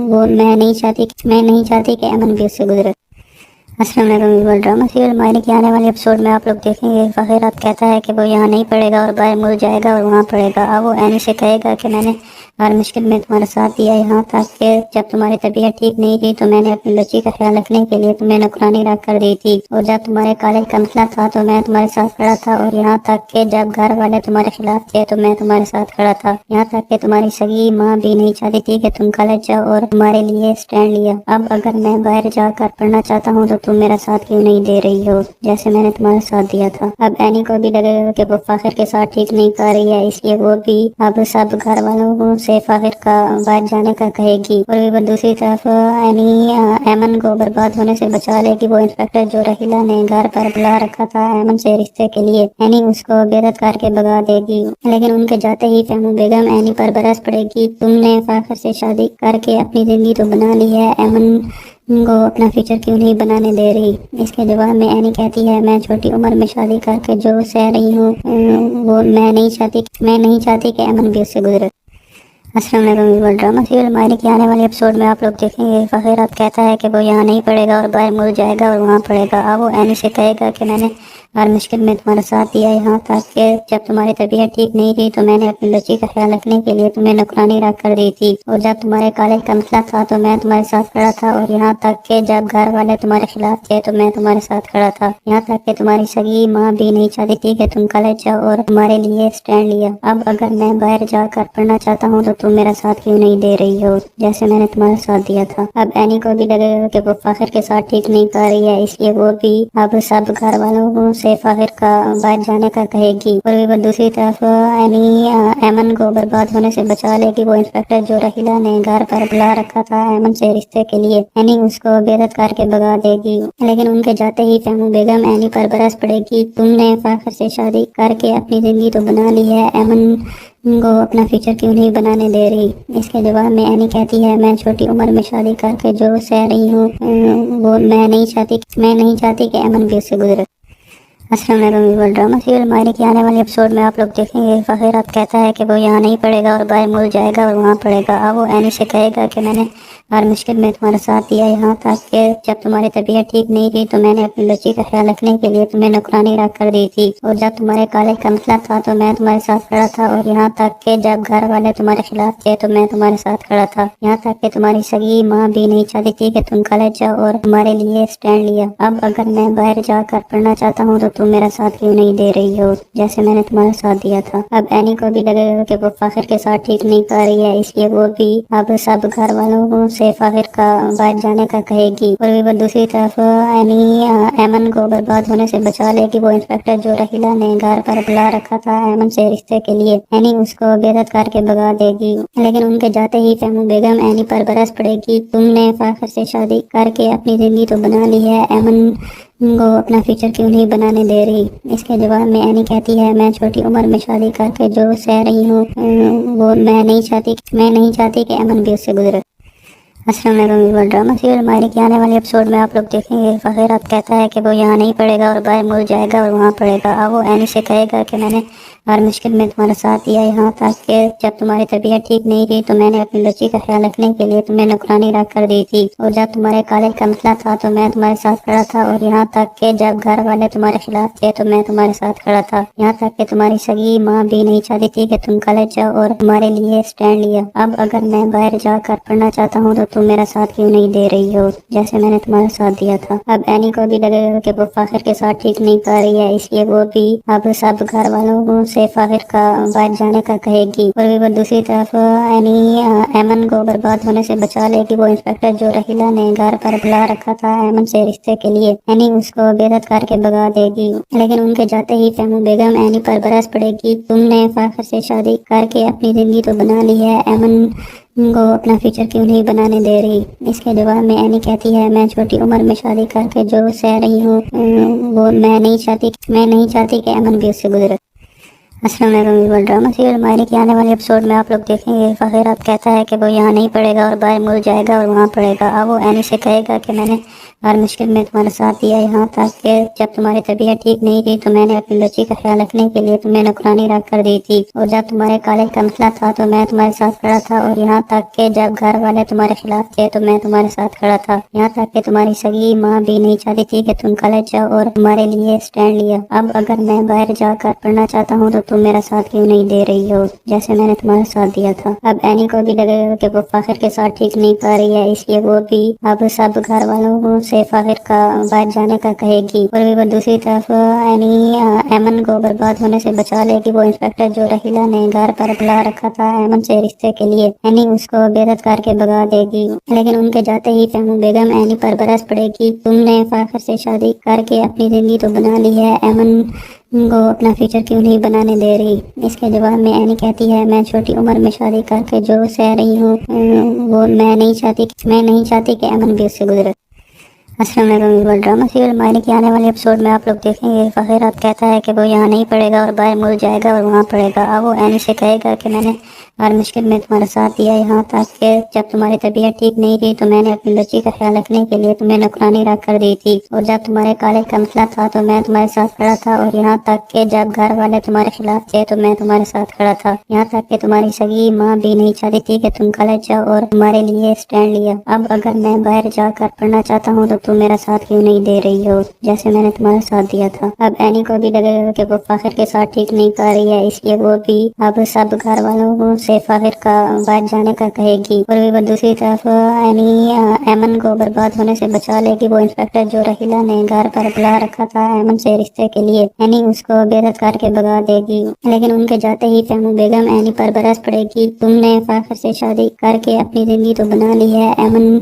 वो मैं नहीं चाहती कि एमन भी उससे गुजरे। अस्सलाम वालेकुम। वर्ल्ड ड्रामा सीरियल मायने के आने वाले एपिसोड में आप लोग देखेंगे फ़ाहिरात कहता है कि वो यहाँ नहीं पढ़ेगा और बाहर मुल्क जाएगा और वहाँ पढ़ेगा। अब वो एनी से कहेगा कि मैंने हर मुश्किल में तुम्हारा साथ दिया, यहाँ तक कि जब तुम्हारी तबीयत ठीक नहीं थी तो मैंने अपनी बच्ची का ख्याल रखने के लिए तुम्हें नौकरानी रख कर दी थी, और जब तुम्हारे कॉलेज का मसला था तो मैं तुम्हारे साथ खड़ा था, और यहाँ तक कि जब घर वाले तुम्हारे खिलाफ थे तो मैं तुम्हारे साथ खड़ा था, यहाँ तक कि तुम्हारी सगी माँ भी नहीं चाहती थी कि तुम कॉलेज जाओ और तुम्हारे लिए स्टैंड लिया। अब अगर मैं बाहर जाकर पढ़ना चाहता हूँ तो तुम मेरा साथ क्यों नहीं दे रही हो जैसे मैंने तुम्हारा साथ दिया था। अब एनी को भी लगेगा कि वो फाखिर के साथ ठीक नहीं कर रही है, इसलिए वो भी अब सब घर वालों से फाखिर का बाहर जाने का कहेगी, और वो दूसरी तरफ एनी एमन को बर्बाद होने से बचा लेगी। वो इंस्पेक्टर जो रहीला ने घर पर बुला रखा था एमन से रिश्ते के लिए, एनी उसको बेदत करके भगा देगी, लेकिन उनके जाते ही फहमू बेगम एनी पर बरस पड़ेगी, तुमने फाखिर से शादी करके अपनी जिंदगी तो बना ली है, एमन को अपना फ्यूचर क्यों नहीं बनाने दे रही। इसके जवाब में एनी कहती है मैं छोटी उम्र में शादी करके जो सह रही हूँ वो मैं नहीं चाहती कि एमन भी उससे गुजरे। अस्सलाम वालेकुम। वर्ल्ड ड्रामा सीरियल मायने के आने वाले एपिसोड में आप लोग देखेंगे फ़ाहिरात कहता है कि वो यहाँ नहीं पढ़ेगा और बाहर मुल्क जाएगा और वहाँ पढ़ेगा। अब वो एनी से कहेगा कि मैंने हर मुश्किल में तुम्हारा साथ दिया, यहाँ तक कि जब तुम्हारी तबीयत ठीक नहीं थी तो मैंने अपनी बच्ची का ख्याल रखने के लिए तुम्हें नौकरानी रख कर दी थी, और जब तुम्हारे कॉलेज का मसला था तो मैं तुम्हारे साथ खड़ा था, और यहाँ तक कि जब घर वाले तुम्हारे खिलाफ थे तो मैं तुम्हारे साथ खड़ा था, यहाँ तक कि तुम्हारी सगी माँ भी नहीं चाहती थी कि तुम कॉलेज जाओ और तुम्हारे लिए स्टैंड लिया। अब अगर मैं बाहर जाकर पढ़ना चाहता हूँ तो तुम मेरा साथ क्यों नहीं दे रही हो जैसे मैंने तुम्हारा साथ दिया था। अब एनी को भी लगेगा कि वो फाखिर के साथ ठीक नहीं कर रही है, इसलिए वो भी अब सब घर वालों से फाखिर का बाहर जाने का कहेगी, और वो दूसरी तरफ एनी एमन को बर्बाद होने से बचा लेगी। वो इंस्पेक्टर जो रहीला ने घर पर बुला रखा था एमन से रिश्ते के लिए, एनी उसको बेदत करके भगा देगी, लेकिन उनके जाते ही फहमू बेगम एनी पर बरस पड़ेगी, तुमने फाखिर से शादी करके अपनी जिंदगी तो बना ली है, एमन को अपना फ्यूचर क्यों नहीं बनाने दे रही। इसके जवाब में एनी कहती है मैं छोटी उम्र में शादी करके जो सह रही हूँ वो मैं नहीं चाहती कि एमन भी उससे गुजरे। अस्सलाम वालेकुम। वर्ल्ड ड्रामा सीरियल मायने के आने वाले एपिसोड में आप लोग देखेंगे फ़ाहिरात कहता है कि वो यहाँ नहीं पढ़ेगा और बाहर मुल्क जाएगा और वहाँ पढ़ेगा। अब वो एनी से कहेगा कि मैंने हर मुश्किल में तुम्हारा साथ दिया, यहाँ तक कि जब तुम्हारी तबीयत ठीक नहीं थी तो मैंने अपनी बच्ची का ख्याल रखने के लिए तुम्हें नौकरानी रख कर दी थी, और जब तुम्हारे कॉलेज का मसला था तो मैं तुम्हारे साथ खड़ा था, और यहाँ तक कि जब घर वाले तुम्हारे खिलाफ थे तो मैं तुम्हारे साथ खड़ा था, यहाँ तक कि तुम्हारी सगी माँ भी नहीं चाहती थी कि तुम कॉलेज जाओ और तुम्हारे लिए स्टैंड लिया। अब अगर मैं बाहर जाकर पढ़ना चाहता हूँ तो तुम मेरा साथ क्यों नहीं दे रही हो जैसे मैंने तुम्हारा साथ दिया था। अब एनी को भी लगेगा कि वो फाखिर के साथ ठीक नहीं कर रही है, इसलिए वो भी अब सब घर वालों से फाखिर का बाहर जाने का कहेगी, और वो दूसरी तरफ एनी एमन को बर्बाद होने से बचा लेगी। वो इंस्पेक्टर जो रहीला ने घर पर बुला रखा था एमन से रिश्ते के लिए, एनी उसको बेदत करके भगा देगी, लेकिन उनके जाते ही फहमू बेगम एनी पर बरस पड़ेगी, तुमने फाखिर से शादी करके अपनी जिंदगी तो बना ली है, एमन को अपना फ्यूचर क्यों नहीं बनाने दे रही। इसके जवाब में एनी कहती है मैं छोटी उम्र में शादी करके जो सह रही हूँ वो मैं नहीं चाहती कि एमन भी उससे गुजरे। अस्सलाम वालेकुम। वर्ल्ड ड्रामा सीरियल मायने के आने वाले एपिसोड में आप लोग देखेंगे फ़ाहिरात कहता है कि वो यहाँ नहीं पढ़ेगा और बाहर मुल्क जाएगा और वहाँ पढ़ेगा। अब वो एनी से कहेगा कि मैंने हर मुश्किल में तुम्हारा साथ दिया, यहाँ तक कि जब तुम्हारी तबीयत ठीक नहीं थी तो मैंने अपनी बच्ची का ख्याल रखने के लिए तुम्हें नौकरानी रख कर दी थी, और जब तुम्हारे कॉलेज का मसला था तो मैं तुम्हारे साथ खड़ा था, और यहाँ तक कि जब घर वाले तुम्हारे खिलाफ थे तो मैं तुम्हारे साथ खड़ा था, यहाँ तक कि तुम्हारी सगी माँ भी नहीं चाहती थी कि तुम कॉलेज जाओ और तुम्हारे लिए स्टैंड लिया। अब अगर मैं बाहर जाकर पढ़ना चाहता हूँ तो तुम मेरा साथ क्यों नहीं दे रही हो जैसे मैंने तुम्हारा साथ दिया था। अब एनी को भी लगेगा कि वो फाखिर के साथ ठीक नहीं कर रही है, इसलिए वो भी अब सब घर वालों से फाखिर का बाहर जाने का कहेगी, और वो दूसरी तरफ एनी एमन को बर्बाद होने से बचा लेगी। वो इंस्पेक्टर जो रहीला ने घर पर बुला रखा था एमन से रिश्ते के लिए, एनी उसको बेदत करके भगा देगी, लेकिन उनके जाते ही फहमू बेगम एनी पर बरस पड़ेगी, तुमने फाखिर से शादी करके अपनी जिंदगी तो बना ली है, एमन को अपना फ्यूचर क्यों नहीं बनाने दे रही। इसके जवाब में एनी कहती है मैं छोटी उम्र में शादी करके जो सह रही हूँ वो मैं नहीं चाहती कि एमन भी उससे गुजरे। अस्सलाम वालेकुम। ड्रामा सीरियल मायरे के आने वाले एपिसोड में आप लोग देखेंगे फ़ाहिर अब कहता है कि वो यहाँ नहीं पढ़ेगा और बाहर मुल्क जाएगा और वहाँ पढ़ेगा। अब वो एनी से कहेगा कि मैंने हर मुश्किल में तुम्हारा साथ दिया, यहाँ तक कि जब तुम्हारी तबीयत ठीक नहीं थी तो मैंने अपनी बच्ची का ख्याल रखने के लिए तुम्हें नौकरानी रख कर दी थी, और जब तुम्हारे कॉलेज का मसला था तो मैं तुम्हारे साथ खड़ा था, और यहाँ तक कि जब घर वाले तुम्हारे खिलाफ थे तो मैं तुम्हारे साथ खड़ा था, यहाँ तक कि तुम्हारी सगी माँ भी नहीं चाहती थी कि तुम कॉलेज जाओ और तुम्हारे लिए स्टैंड लिया। अब अगर मैं बाहर जाकर पढ़ना चाहता हूँ तो तुम मेरा साथ क्यों नहीं दे रही हो जैसे मैंने तुम्हारा साथ दिया था। अब एनी को भी लगेगा कि वो फ़ाहिर के साथ ठीक नहीं पा रही है, इसलिए वो भी अब सब घर वालों से फ़ाहिर का बाहर जाने का कहेगी, और भी वो दूसरी तरफ एनी एमन को बर्बाद होने से बचा लेगी। वो इंस्पेक्टर जो रहीला ने घर पर बुला रखा था एमन से रिश्ते के लिए, एनी उसको बेइज्जत करके भगा देगी, लेकिन उनके जाते ही फहमू बेगम एनी पर बरस पड़ेगी। तुमने फ़ाहिर से शादी करके अपनी जिंदगी तो बना ली है, एमन को अपना फ्यूचर क्यों नहीं बनाने दे रही। इसके जवाब में एनी कहती है मैं छोटी उम्र में शादी करके जो सह रही हूँ वो मैं नहीं चाहती कि एमन भी उससे गुजरे। अस्सलाम वालेकुम। ड्रामा सीरियल मायरे के आने वाले एपिसोड में आप लोग देखेंगे फ़ाहिर अब कहता है कि वो यहाँ नहीं पढ़ेगा और बाहर मुल्क जाएगा और वहाँ पढ़ेगा। अब वो एनी से कहेगा कि मैंने हर मुश्किल में तुम्हारा साथ दिया, यहाँ तक कि जब तुम्हारी तबीयत ठीक नहीं थी तो मैंने अपनी बच्ची का ख्याल रखने के लिए तुम्हें नौकरानी रख कर दी थी, और जब तुम्हारे कॉलेज का मसला था तो मैं तुम्हारे साथ खड़ा था, और यहाँ तक कि जब घर वाले तुम्हारे खिलाफ थे तो मैं तुम्हारे साथ खड़ा था, यहाँ तक कि तुम्हारी सगी माँ भी नहीं चाहती थी कि तुम कॉलेज जाओ और तुम्हारे लिए स्टैंड लिया। अब अगर मैं बाहर जाकर पढ़ना चाहता हूँ तो तुम मेरा साथ क्यों नहीं दे रही हो जैसे मैंने तुम्हारा साथ दिया था। अब एनी को भी लगेगा कि वो फ़ाहिर के साथ ठीक नहीं पा रही है, इसलिए वो भी अब सब घर वालों से फ़ाहिर का बाहर जाने का कहेगी, और भी वो दूसरी तरफ एनी एमन को बर्बाद होने से बचा लेगी। वो इंस्पेक्टर जो रहीला ने घर पर बुला रखा था एमन से रिश्ते के लिए, एनी उसको बेइज्जत करके भगा देगी, लेकिन उनके जाते ही फहमू बेगम एनी पर बरस पड़ेगी। तुमने फ़ाहिर से शादी करके अपनी जिंदगी तो बना ली है, एमन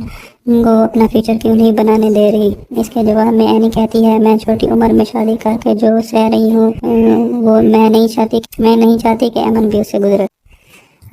को अपना फ्यूचर क्यों नहीं बनाने दे रही। इसके जवाब में एनी कहती है मैं छोटी उम्र में शादी करके जो सह रही हूँ वो मैं नहीं चाहती कि एमन भी उससे गुजरे।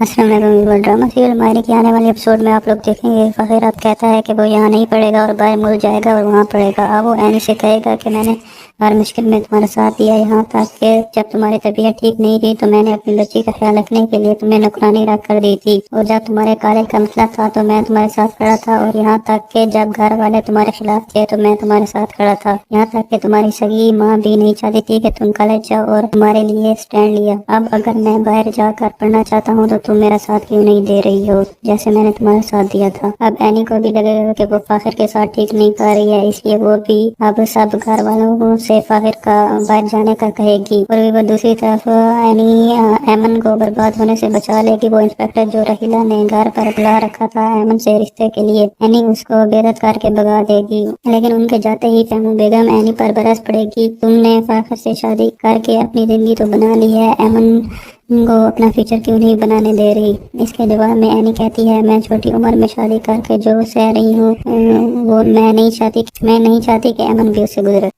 अस्सलाम वालेकुम। ड्रामा सीरियल मायरे के आने वाले एपिसोड में आप लोग देखेंगे फ़ाहिर अब कहता है कि वो यहाँ नहीं पढ़ेगा और बाहर मुल्क जाएगा और वहाँ पढ़ेगा। अब वो एनी से कहेगा कि मैंने हर मुश्किल में तुम्हारा साथ दिया, यहाँ तक कि जब तुम्हारी तबीयत ठीक नहीं थी तो मैंने अपनी बच्ची का ख्याल रखने के लिए तुम्हें नौकरानी रख कर दी थी, और जब तुम्हारे कॉलेज का मसला था तो मैं तुम्हारे साथ खड़ा था, और यहाँ तक कि जब घर वाले तुम्हारे खिलाफ थे तो मैं तुम्हारे साथ खड़ा था, यहाँ तक कि तुम्हारी सगी माँ भी नहीं चाहती थी कि तुम कॉलेज जाओ और तुम्हारे लिए स्टैंड लिया। अब अगर मैं बाहर जाकर पढ़ना चाहता हूँ तो तुम मेरा साथ क्यों नहीं दे रही हो जैसे मैंने तुम्हारा साथ दिया था। अब एनी को भी लगेगा कि वो फ़ाहिर के साथ ठीक नहीं पा रही है, इसलिए वो भी अब सब घर वालों से फ़ाहिर का बाहर जाने का कहेगी, और भी वो दूसरी तरफ एनी एमन को बर्बाद होने से बचा लेगी। वो इंस्पेक्टर जो रहीला ने घर पर बुला रखा था एमन से रिश्ते के लिए, एनी उसको बेइज्जत करके भगा देगी, लेकिन उनके जाते ही फहमू बेगम एनी पर बरस पड़ेगी। तुमने फ़ाहिर से शादी करके अपनी जिंदगी तो बना ली है, एमन को अपना फ्यूचर क्यों नहीं बनाने दे रही। इसके जवाब में एनी कहती है मैं छोटी उम्र में शादी करके जो सह रही हूँ वो मैं नहीं चाहती कि एमन भी उससे गुजरे।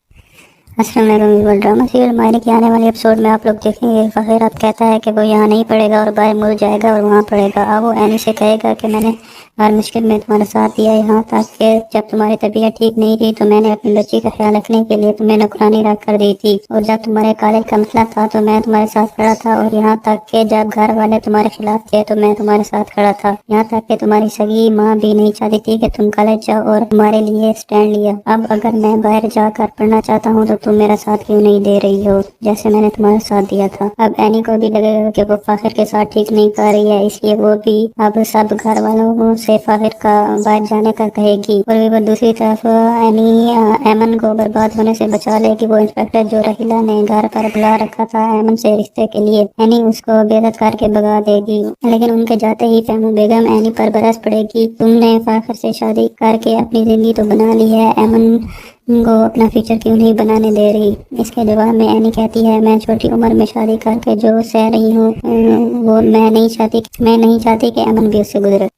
अस्सलाम वालेकुम। ड्रामा सीरियल मायरे के आने वाले एपिसोड में आप लोग देखेंगे फ़ाहिर अब कहता है कि वो यहाँ नहीं पढ़ेगा और बाहर मुल्क जाएगा और वहाँ पढ़ेगा। अब वो एनी से कहेगा कि मैंने हर मुश्किल में तुम्हारा साथ दिया, यहाँ तक कि जब तुम्हारी तबीयत ठीक नहीं थी तो मैंने अपनी बच्ची का ख्याल रखने के लिए तुम्हें नौकरानी रख कर दी थी, और जब तुम्हारे कॉलेज का मसला था तो मैं तुम्हारे साथ खड़ा था, और यहाँ तक कि जब घर वाले तुम्हारे खिलाफ थे तो मैं तुम्हारे साथ खड़ा था, यहाँ तक कि तुम्हारी सगी माँ भी नहीं चाहती थी कि तुम कॉलेज जाओ और तुम्हारे लिए स्टैंड लिया। अब अगर मैं बाहर जाकर पढ़ना चाहता हूँ तो तुम मेरा साथ क्यों नहीं दे रही हो जैसे मैंने तुम्हारा साथ दिया था। अब एनी को भी लगेगा कि वो फ़ाहिर के साथ ठीक नहीं पा रही है, इसलिए वो भी अब सब घर वालों से फ़ाहिर का बाहर जाने का कहेगी, और भी वो दूसरी तरफ एनी एमन को बर्बाद होने से बचा लेगी। वो इंस्पेक्टर जो रहीला ने घर पर बुला रखा था एमन से रिश्ते के लिए, एनी उसको बेइज्जत करके भगा देगी, लेकिन उनके जाते ही फहमू बेगम एनी पर बरस पड़ेगी। तुमने फ़ाहिर से शादी करके अपनी जिंदगी तो बना ली है, एमन को अपना फ्यूचर क्यों नहीं बनाने दे रही। इसके जवाब में एनी कहती है मैं छोटी उम्र में शादी करके जो सह रही हूँ वो मैं नहीं चाहती कि एमन भी उससे गुजरे।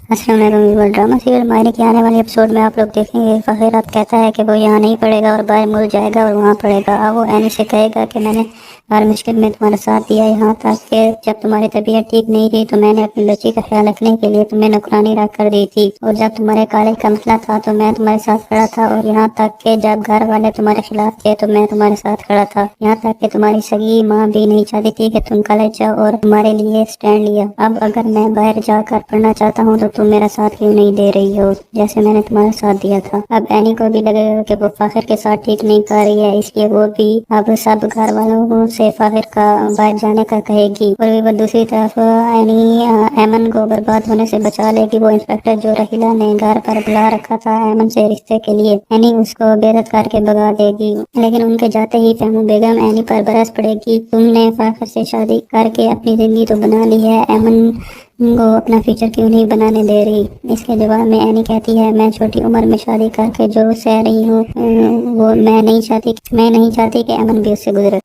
अस्सलाम वालेकुम। ड्रामा सीरियल मायने के आने वाले एपिसोड में आप लोग देखेंगे फ़खीरात कहता है कि वो यहाँ नहीं पढ़ेगा और बाहर मुल्क जाएगा और वहाँ पढ़ेगा। अब वो एनी से कहेगा कि मैंने हर मुश्किल में तुम्हारा साथ दिया, यहाँ तक कि जब तुम्हारी तबीयत ठीक नहीं थी तो मैंने अपनी बच्ची का ख्याल रखने के लिए तुम्हें नौकरानी रख कर दी थी, और जब तुम्हारे कॉलेज का मसला था तो मैं तुम्हारे साथ खड़ा था, और यहाँ तक कि जब घर वाले तुम्हारे खिलाफ थे तो मैं तुम्हारे साथ खड़ा था, यहाँ तक कि तुम्हारी सगी माँ भी नहीं चाहती थी कि तुम कॉलेज जाओ और तुम्हारे लिए स्टैंड लिया। अब अगर मैं बाहर जाकर पढ़ना चाहता हूँ तो तुम मेरा साथ क्यों नहीं दे रही हो जैसे मैंने तुम्हारा साथ दिया था। अब एनी को भी लगेगा कि वो फ़ाखिर के साथ ठीक नहीं कर रही है, इसलिए वो भी अब सब घर वालों से फ़ाखिर का बाहर जाने का कहेगी, और वो दूसरी तरफ एनी एमन को बर्बाद होने से बचा लेगी। वो इंस्पेक्टर जो रहीला ने घर पर बुला रखा था एमन से रिश्ते के लिए, एनी उसको बेइज्जत करके भगा देगी, लेकिन उनके जाते ही फहमू बेगम एनी पर बरस पड़ेगी, तुमने फ़ाखिर से शादी करके अपनी जिंदगी तो बना ली है, एमन को अपना फ्यूचर क्यों नहीं बनाने दे रही। इसके जवाब में एनी कहती है मैं छोटी उम्र में शादी करके जो सह रही हूँ वो मैं नहीं चाहती कि एमन भी उससे गुजरे।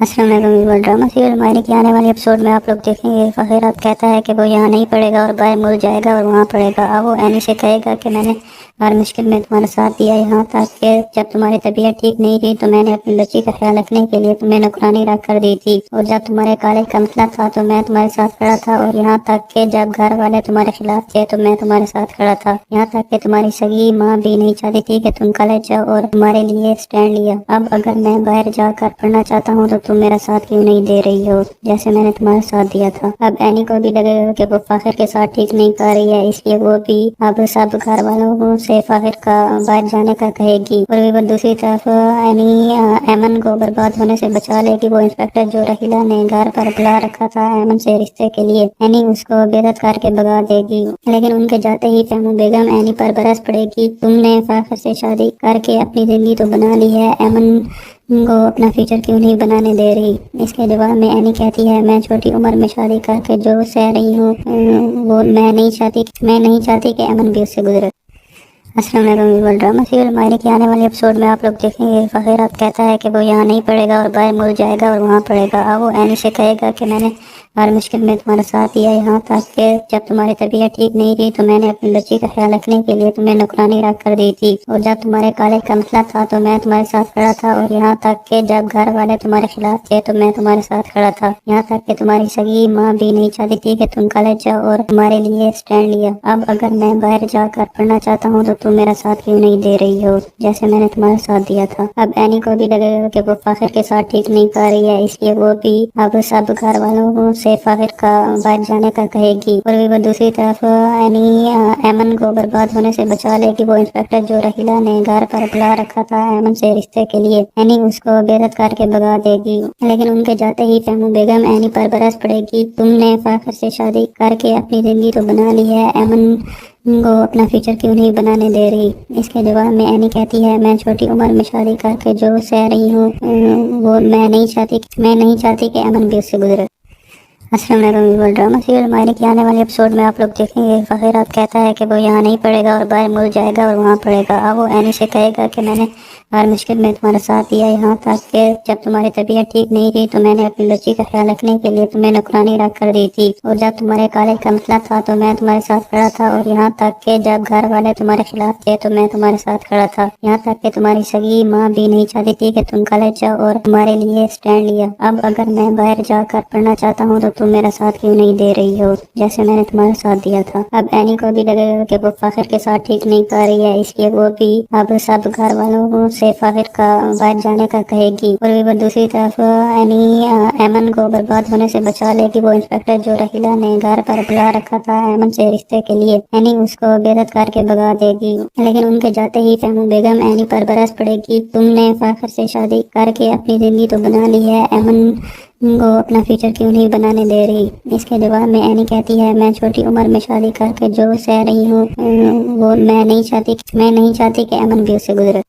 अस्सलाम वालेकुम। ड्रामा सीरियल मायने के आने वाले एपिसोड में आप लोग देखेंगे फ़खीरात कहता है कि वो यहाँ नहीं पढ़ेगा और बाहर मुल्क जाएगा और वहाँ पढ़ेगा। अब वो एनी से कहेगा कि मैंने हर मुश्किल में तुम्हारा साथ दिया, यहाँ तक कि जब तुम्हारी तबीयत ठीक नहीं थी तो मैंने अपनी बच्ची का ख्याल रखने के लिए तुम्हें नौकरानी रख कर दी थी, और जब तुम्हारे कॉलेज का मसला था तो मैं तुम्हारे साथ खड़ा था, और यहाँ तक कि जब घर वाले तुम्हारे खिलाफ थे तो मैं तुम्हारे साथ खड़ा था, यहाँ तक कि तुम्हारी सगी माँ भी नहीं चाहती थी कि तुम कॉलेज जाओ और तुम्हारे लिए स्टैंड लिया। अब अगर मैं बाहर जाकर पढ़ना चाहता हूँ तो तुम मेरा साथ क्यों नहीं दे रही हो जैसे मैंने तुम्हारा साथ दिया था। अब एनी को भी लगेगा कि वो फ़ाखिर के साथ ठीक नहीं कर रही है, इसलिए वो भी अब सब घर वालों से फ़ाखिर का बाहर जाने का कहेगी, और वो दूसरी तरफ एनी एमन को बर्बाद होने से बचा लेगी। वो इंस्पेक्टर जो रहीला ने घर पर बुला रखा था एमन से रिश्ते के लिए, एनी उसको बेइज्जत करके भगा देगी, लेकिन उनके जाते ही फहमू बेगम एनी पर बरस पड़ेगी, तुमने फ़ाखिर से शादी करके अपनी जिंदगी तो बना ली है, एमन को अपना फ्यूचर क्यों नहीं बनाने दे रही। इसके जवाब में एनी कहती है मैं छोटी उम्र में शादी करके जो सह रही हूँ वो मैं नहीं चाहती कि एमन भी उससे गुजरे। अस्सलाम वालेकुम। ड्रामा सीरियल मायने के आने वाले एपिसोड में आप लोग देखेंगे फ़खीरात कहता है कि वो यहाँ नहीं पढ़ेगा और बाहर मुल्क जाएगा और वहाँ पढ़ेगा। अब वो एनी से कहेगा कि मैंने हर मुश्किल में तुम्हारा साथ दिया, यहाँ तक कि जब तुम्हारी तबीयत ठीक नहीं थी तो मैंने अपनी बच्ची का ख्याल रखने के लिए तुम्हें नौकरानी रख कर दी थी, और जब तुम्हारे कॉलेज का मसला था तो मैं तुम्हारे साथ खड़ा था, और यहाँ तक कि जब घर वाले तुम्हारे खिलाफ थे तो मैं तुम्हारे साथ खड़ा था, यहाँ तक कि तुम्हारी सगी माँ भी नहीं चाहती थी कि तुम कॉलेज जाओ और तुम्हारे लिए स्टैंड लिया। अब अगर मैं बाहर जाकर पढ़ना चाहता हूँ तो तुम मेरा साथ क्यों नहीं दे रही हो जैसे मैंने तुम्हारा साथ दिया था। अब एनी को भी लगेगा कि वो फ़ाखिर के साथ ठीक नहीं कर रही है, इसलिए वो भी अब सब घर वालों से फ़ाखिर का बाहर जाने का कहेगी, और वो दूसरी तरफ एनी एमन को बर्बाद होने से बचा लेगी। वो इंस्पेक्टर जो रहीला ने घर पर बुला रखा था एमन से रिश्ते के लिए, एनी उसको बेइज्जत करके भगा देगी, लेकिन उनके जाते ही फहमू बेगम एनी पर बरस पड़ेगी, तुमने फ़ाखिर से शादी करके अपनी जिंदगी तो बना ली है, एमन को अपना फ्यूचर क्यों नहीं बनाने दे रही। इसके जवाब में एनी कहती है मैं छोटी उम्र में शादी करके जो सह रही हूँ वो मैं नहीं चाहती कि एमन भी उससे गुजरे। अस्सलाम वालेकुम। ड्रामा सीरियल मायने के आने वाले एपिसोड में आप लोग देखेंगे फ़खीरात कहता है कि वो यहाँ नहीं पढ़ेगा और बाहर मुल्क जाएगा और वहाँ पढ़ेगा। अब वो एनी से कहेगा कि मैंने हर मुश्किल में तुम्हारा साथ दिया, यहाँ तक कि जब तुम्हारी तबीयत ठीक नहीं थी तो मैंने अपनी बच्ची का ख्याल रखने के लिए तुम्हें नौकरानी रख कर दी थी, और जब तुम्हारे कॉलेज का मसला था तो मैं तुम्हारे साथ खड़ा था, और यहाँ तक कि जब घर वाले तुम्हारे खिलाफ थे तो मैं तुम्हारे साथ खड़ा था, यहाँ तक कि तुम्हारी सगी माँ भी नहीं चाहती थी कि तुम कॉलेज जाओ और तुम्हारे लिए स्टैंड लिया। अब अगर मैं बाहर जाकर पढ़ना चाहता हूँ तो तुम मेरा साथ क्यों नहीं दे रही हो जैसे मैंने तुम्हारा साथ दिया था। अब एनी को भी लगेगा कि वो फ़ाखिर के साथ ठीक नहीं कर रही है, इसलिए वो भी अब सब घर वालों से फ़ाखिर का बाहर जाने का कहेगी, और वो दूसरी तरफ एनी एमन को बर्बाद होने से बचा लेगी। वो इंस्पेक्टर जो रहीला ने घर पर बुला रखा था एमन से रिश्ते के लिए, एनी उसको बेइज्जत करके भगा देगी, लेकिन उनके जाते ही फहमू बेगम एनी पर बरस पड़ेगी, तुमने फ़ाखिर से शादी करके अपनी जिंदगी तो बना ली है, एमन को अपना फ्यूचर क्यों नहीं बनाने दे रही। इसके जवाब में एनी कहती है मैं छोटी उम्र में शादी करके जो सह रही हूँ वो मैं नहीं चाहती कि एमन भी उससे गुजरे।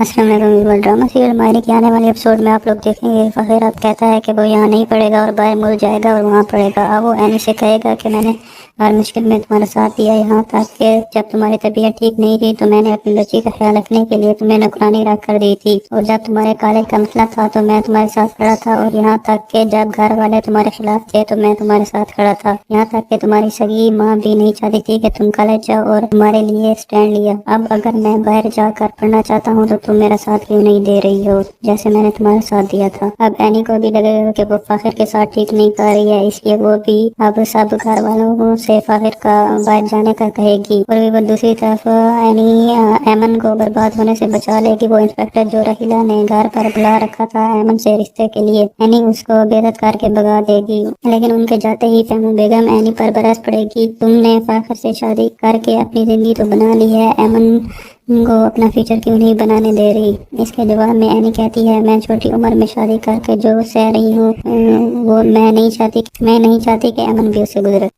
अस्सलाम वालेकुम। ड्रामा सीरियल मायरे के आने वाले एपिसोड में आप लोग देखेंगे फ़खीर अब कहता है कि वो यहाँ नहीं पढ़ेगा और बाहर मुल्क जाएगा और वहाँ पढ़ेगा। अब वो एनी से कहेगा कि मैंने हर मुश्किल में तुम्हारा साथ दिया, यहाँ तक कि जब तुम्हारी तबीयत ठीक नहीं थी तो मैंने अपनी बच्ची का ख्याल रखने के लिए तुम्हें नौकरानी रख कर दी थी, और जब तुम्हारे कॉलेज का मसला था तो मैं तुम्हारे साथ खड़ा था, और यहाँ तक कि जब घर वाले तुम्हारे खिलाफ थे तो मैं तुम्हारे साथ खड़ा था, यहाँ तक कि तुम्हारी सगी माँ भी नहीं चाहती थी कि तुम कॉलेज जाओ और तुम्हारे लिए स्टैंड लिया। अब अगर मैं बाहर जाकर पढ़ना चाहता हूँ तो तुम मेरा साथ क्यों नहीं दे रही हो जैसे मैंने तुम्हारा साथ दिया था। अब एनी को भी लगेगा कि वो फ़खीर के साथ ठीक नहीं कर रही है, इसलिए वो भी अब सब घर वालों से फ़खीर का बाहर जाने का कहेगी, और वो दूसरी तरफ एनी एमन को बर्बाद होने से बचा लेगी। वो इंस्पेक्टर जो रहीला ने घर पर बुला रखा था एमन से रिश्ते के लिए, एनी उसको बेइज्जत करके भगा देगी, लेकिन उनके जाते ही फहमू बेगम एनी पर बरस पड़ेगी। तुमने फ़खीर से शादी करके अपनी जिंदगी तो बना ली है, एमन को अपना फ्यूचर क्यों नहीं बनाने दे रही। इसके जवाब में एनी कहती है मैं छोटी उम्र में शादी करके जो सह रही हूँ वो मैं नहीं चाहती कि एमन भी उससे गुजरे।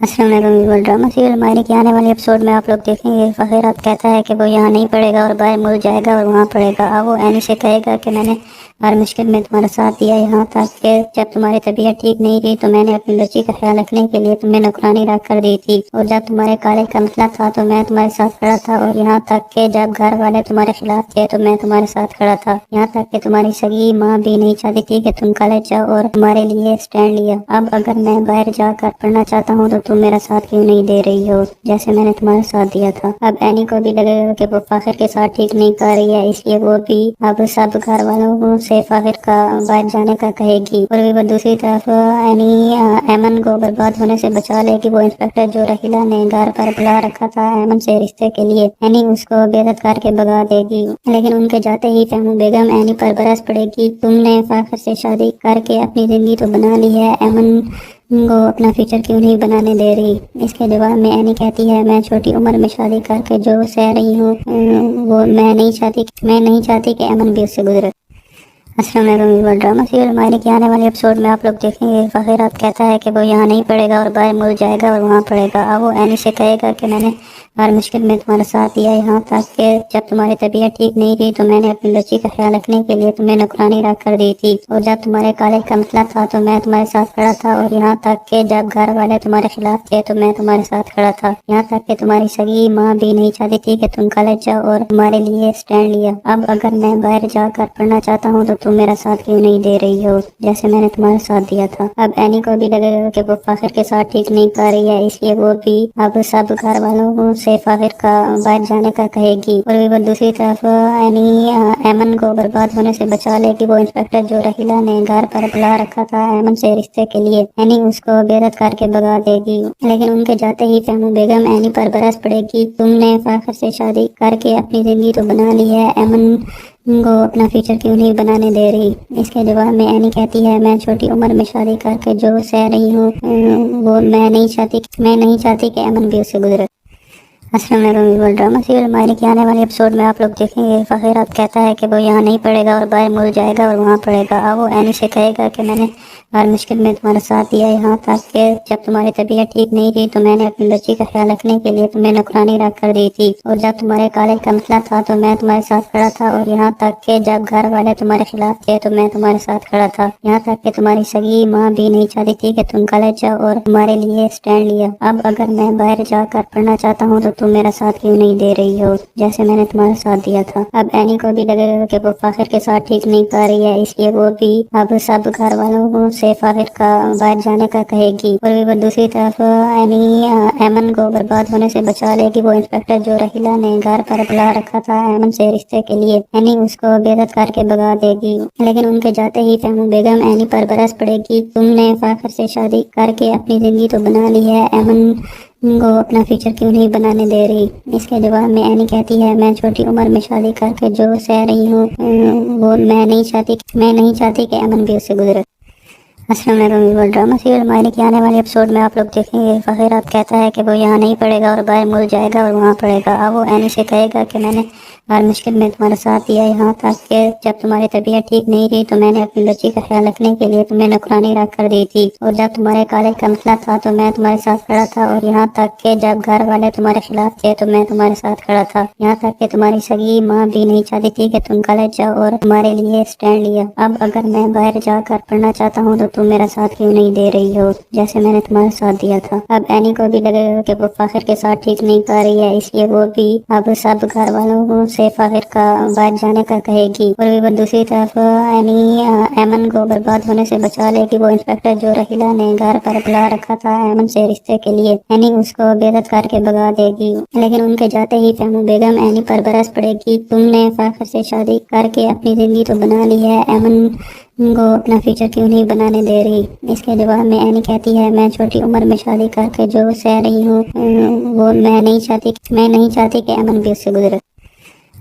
अस्सलाम वालेकुम। ड्रामा सीरियल मायरे के आने वाले एपिसोड में आप लोग देखेंगे फ़खीर अब कहता है कि वो यहाँ नहीं पढ़ेगा और बाहर मुल्क जाएगा और वहाँ पढ़ेगा। अब वो एनी से कहेगा कि मैंने हर मुश्किल में तुम्हारा साथ दिया, यहाँ तक कि जब तुम्हारी तबीयत ठीक नहीं थी तो मैंने अपनी बच्ची का ख्याल रखने के लिए तुम्हें नौकरानी रख कर दी थी, और जब तुम्हारे कॉलेज का मसला था तो मैं तुम्हारे साथ खड़ा था, और यहाँ तक कि जब घर वाले तुम्हारे खिलाफ थे तो मैं तुम्हारे साथ खड़ा था, यहाँ तक कि तुम्हारी सगी माँ भी नहीं चाहती थी कि तुम कॉलेज जाओ और तुम्हारे लिए स्टैंड लिया। अब अगर मैं बाहर जाकर पढ़ना चाहता हूँ तो तुम मेरा साथ क्यों नहीं दे रही हो जैसे मैंने तुम्हारा साथ दिया था। अब एनी को भी लगेगा कि वो फ़खीर के साथ ठीक नहीं कर रही है, इसलिए वो भी अब सब घर वालों से फ़खीर का बाहर जाने का कहेगी, और वो दूसरी तरफ एनी एमन को बर्बाद होने से बचा लेगी। वो इंस्पेक्टर जो रहीला ने घर पर बुला रखा था एमन से रिश्ते के लिए, एनी उसको बेइज्जत करके भगा देगी, लेकिन उनके जाते ही फहमू बेगम एनी पर बरस पड़ेगी। तुमने फ़खीर से शादी करके अपनी जिंदगी तो बना ली है, एमन को अपना फ्यूचर क्यों नहीं बनाने दे रही। इसके जवाब में एनी कहती है मैं छोटी उम्र में शादी करके जो सह रही हूँ वो मैं नहीं चाहती कि एमन भी उससे गुजरे। अस्सलाम वालेकुम। ड्रामा सीरियल मायरे के आने वाले एपिसोड में आप लोग देखेंगे फ़खीर अब कहता है कि वो यहाँ नहीं पढ़ेगा और बाहर मुल्क जाएगा और वहाँ पढ़ेगा। अब वो एनी से कहेगा कि मैंने हर मुश्किल में तुम्हारा साथ दिया, यहाँ तक कि जब तुम्हारी तबीयत ठीक नहीं थी तो मैंने अपनी बच्ची का ख्याल रखने के लिए तुम्हें नौकरानी रख कर दी थी, और जब तुम्हारे कॉलेज का मसला था तो मैं तुम्हारे साथ खड़ा था, और यहाँ तक कि जब घर वाले तुम्हारे खिलाफ थे तो मैं तुम्हारे साथ खड़ा था, यहाँ तक कि तुम्हारी सगी माँ भी नहीं चाहती थी कि तुम कॉलेज जाओ और तुम्हारे लिए स्टैंड लिया। अब अगर मैं बाहर जाकर पढ़ना चाहता हूँ तो तुम मेरा साथ क्यों नहीं दे रही हो जैसे मैंने तुम्हारा साथ दिया था। अब एनी को भी लगेगा कि वो फ़खीर के साथ ठीक नहीं कर रही है, इसलिए वो भी अब सब घर वालों से फ़खीर का बाहर जाने का कहेगी, और वो दूसरी तरफ एनी एमन को बर्बाद होने से बचा लेगी। वो इंस्पेक्टर जो रहीला ने घर पर बुला रखा था एमन से रिश्ते के लिए, एनी उसको बेइज्जत करके भगा देगी, लेकिन उनके जाते ही फहमू बेगम एनी पर बरस पड़ेगी। तुमने फ़खीर से शादी करके अपनी जिंदगी तो बना ली है, एमन को अपना फ्यूचर क्यों नहीं बनाने दे रही। इसके जवाब में एनी कहती है मैं छोटी उम्र में शादी करके जो सह रही हूँ वो मैं नहीं चाहती कि एमन भी उससे गुजरे। अस्सलाम वालेकुम। ड्रामा सीरियल मायरे के आने वाले एपिसोड में आप लोग देखेंगे फ़खीर अब कहता है कि वो यहाँ नहीं पढ़ेगा और बाहर मुल्क जाएगा और वहाँ पढ़ेगा। अब वो एनी से कहेगा कि मैंने हर मुश्किल में तुम्हारा साथ दिया, यहाँ तक कि जब तुम्हारी तबीयत ठीक नहीं थी तो मैंने अपनी बच्ची का ख्याल रखने के लिए तुम्हें नौकरानी रख कर दी थी, और जब तुम्हारे कॉलेज का मसला था तो मैं तुम्हारे साथ खड़ा था, और यहाँ तक कि जब घर वाले तुम्हारे खिलाफ थे तो मैं तुम्हारे साथ खड़ा था, यहाँ तक कि तुम्हारी सगी माँ भी नहीं चाहती थी कि तुम कॉलेज जाओ और तुम्हारे लिए स्टैंड लिया। अब अगर मैं बाहर जाकर पढ़ना चाहता हूँ तो तुम मेरा साथ क्यों नहीं दे रही हो जैसे मैंने तुम्हारा साथ दिया था। अब एनी को भी लगेगा कि वो फ़खीर के साथ ठीक नहीं कर रही है, इसलिए वो भी अब सब घर वालों से फ़खीर का बाहर जाने का कहेगी, और वो दूसरी तरफ एनी एमन को बर्बाद होने से बचा लेगी। वो इंस्पेक्टर जो रहीला ने घर पर बुला रखा था एमन से रिश्ते के लिए, एनी उसको बेइज्जत करके भगा देगी, लेकिन उनके जाते ही फहमू बेगम एनी पर बरस पड़ेगी। तुमने फ़खीर से शादी करके अपनी जिंदगी तो बना ली है, एमन को अपना फ्यूचर क्यों नहीं बनाने दे रही। इसके जवाब में एनी कहती है मैं छोटी उम्र में शादी करके जो सह रही हूँ वो मैं नहीं चाहती कि एमन भी उससे गुजरे। अस्सलाम वालेकुम। वो ड्रामा सीरियल मायने के आने वाले एपिसोड में आप लोग देखेंगे फ़खीर रात कहता है कि वो यहाँ नहीं पढ़ेगा और बाहर मुल्क जाएगा और वहाँ पढ़ेगा। अब वो एनी से कहेगा कि मैंने हर मुश्किल में तुम्हारा साथ दिया, यहाँ तक कि जब तुम्हारी तबीयत ठीक नहीं थी तो मैंने अपनी बच्ची का ख्याल रखने के लिए तुम्हें नौकरानी रख कर दी थी, और जब तुम्हारे कॉलेज का मसला था तो मैं तुम्हारे साथ खड़ा था, और यहाँ तक कि जब घर वाले तुम्हारे खिलाफ थे तो मैं तुम्हारे साथ खड़ा था, यहाँ तक कि तुम्हारी सगी माँ भी नहीं चाहती थी कि तुम कॉलेज जाओ और तुम्हारे लिए स्टैंड लिया। अब अगर मैं बाहर जाकर पढ़ना चाहता हूँ तो तुम मेरा साथ क्यों नहीं दे रही हो जैसे मैंने तुम्हारा साथ दिया था। अब एनी को भी लगेगा कि वो फ़ाखिर के साथ ठीक नहीं कर रही है, इसलिए वो भी अब सब घर वालों से फ़ाखिर का बाहर जाने का कहेगी, और भी दूसरी तरफ एनी एमन को बर्बाद होने से बचा लेगी। वो इंस्पेक्टर जो रहीला ने घर पर बुला रखा था एमन से रिश्ते के लिए, एनी उसको बेइज्जत करके भगा देगी, लेकिन उनके जाते ही फहमू बेगम एनी पर बरस पड़ेगी। तुमने फ़ाखिर से शादी करके अपनी जिंदगी तो बना ली है, एमन को अपना फ्यूचर क्यों नहीं बनाने दे रही। इसके जवाब में एनी कहती है, मैं छोटी उम्र में शादी करके जो सह रही हूँ वो मैं नहीं चाहती कि एमन भी उससे गुजरे।